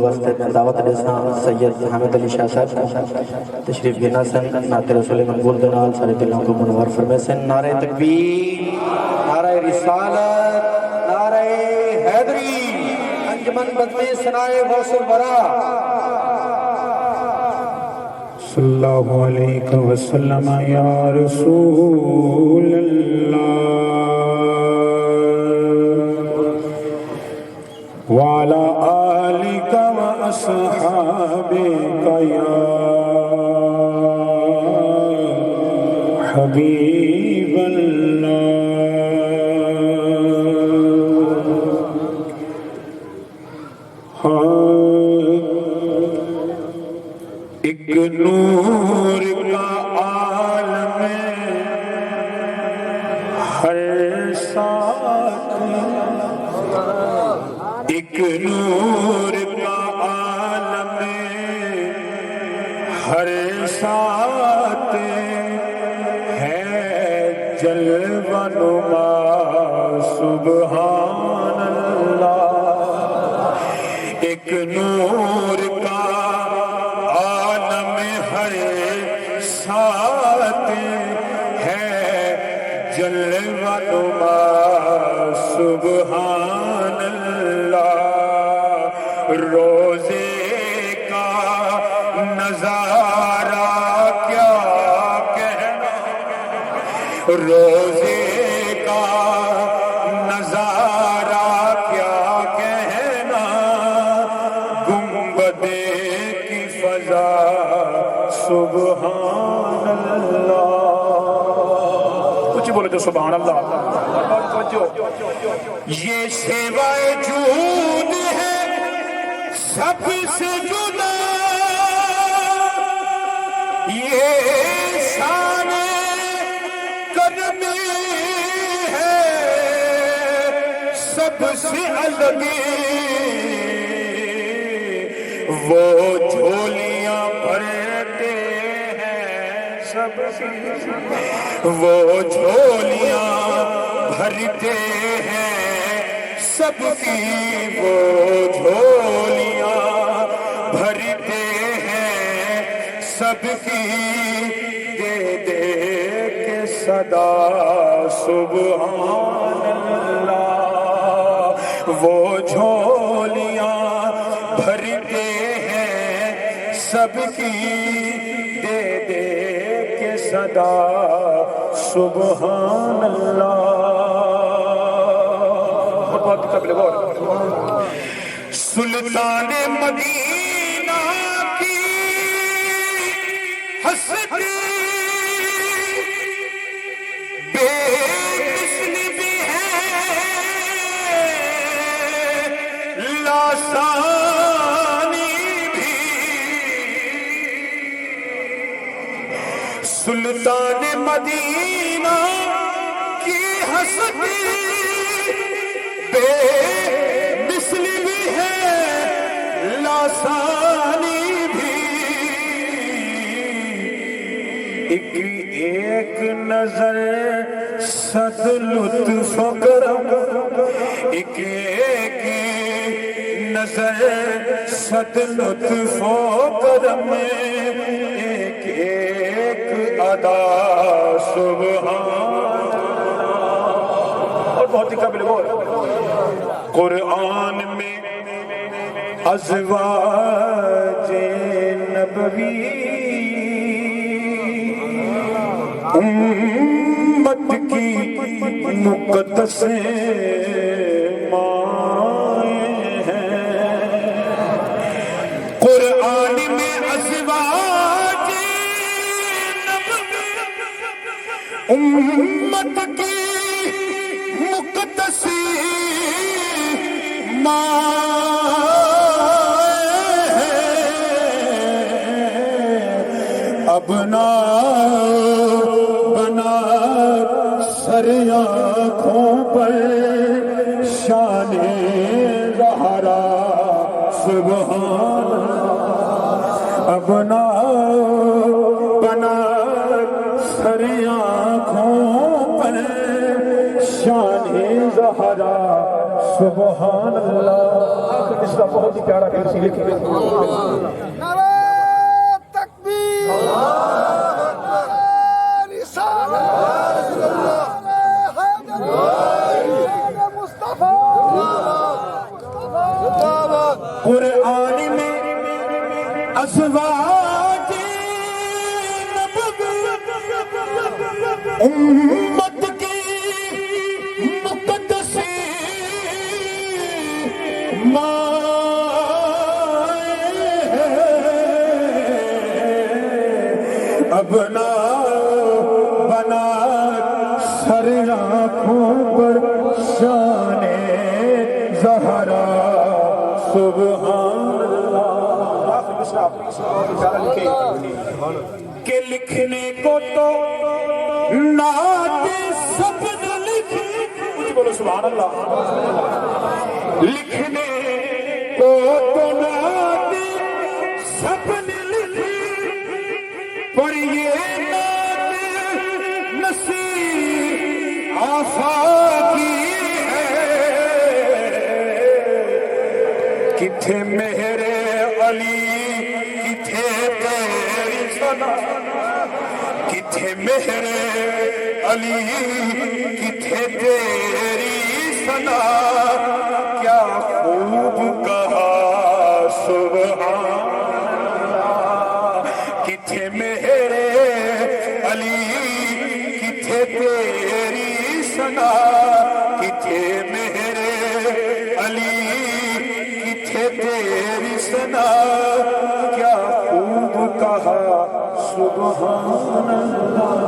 واسطے میں دعوت دیسا سید حامد علی شاہ صاحب کو تشریف گنا سن نعت رسول مقبول دنال سارے دلوں کو منور فرمائے سن نعرہ تکبیر، نعرہ رسالت، نعرہ حیدری، انجمن بزم ثنائے غوث الورا صلی اللہ علیہ وسلم یا رسول اللہ وعلا آلک و اصحابک یا حبیب اللہ۔ ایک نور کا عالم ہر ساتھ، ایک نور کا عالم ہر ساتھ ہے جلوہ نما سبحان اللہ۔ ایک نور کا عالم ہر ساتھ ہے جلوہ نما سبحان اللہ۔ روزے کا نظارہ کیا کہنا، روزے کا نظارہ کیا کہنا، گنبدے کی فضا سبحان اللہ۔ کچھ بولے تو سبحان اللہ۔ یہ سوائے جود ہے سب سے جدا، یہ شان کرمی ہے سب سے الگ، وہ جھولیاں بھرتے ہیں سب کی، وہ جھولیاں بھرتے ہیں سب کی، وہ جھولیاں بھرتے ہیں سب کی، دے دے کے صدا سبحان اللہ۔ وہ جھولیاں بھرتے ہیں سب کی، دے دے کے صدا سبحان اللہ۔ سلطان مدینہ کی ہستی بے مثل بھی ہے، لاسانی بھی، سلطان مدینہ کی ہستی بے مثل بھی ہے، لاسانی بھی، ایک نظر صد لطف و کرم، ایک نظر صد لطف و کرم، ایک ادا سبحان اللہ۔ اور بہت ہی قابل غور قرآن میں ازواج نبوی امت کی مقدس مائیں ہیں، قرآن میں ازواج نبوی امت کی مقدس ابنا بنا سر آنکھوں پر شان زہرا سبحان اللہ۔ ابنا بنا سر آنکھوں پر شان زہرا سبحان اللہ. آخر مصرع بہت ہی پیارا کسی لکھے. نعرہ تکبیر، نعرہ رسالت، نعرہ حیدر، نعرہ مصطفیٰ. قرآن میں ازواج امت کی مقدس مائیں اب نہ بنا سر آنکھوں پر شان زہرا. سبحان کہ لکھنے کو تو نعت سب نہ لکھے. کچھ بولو سبحان اللہ. لکھنے کو تو نعت سب نے لکھی پر یہ نعت نصیب آفاقی ہے. کتھے میرے علی کتھے تیری ثنا. کتھے میرے علی کتھے تیری ثنا. کیا خوب کہا سبحان اللہ. کتھے میرے علی کتھے تیری ثنا. کتھے میرے علی کتھے تیری ثنا. کیا خوب کہا سبحان اللہ.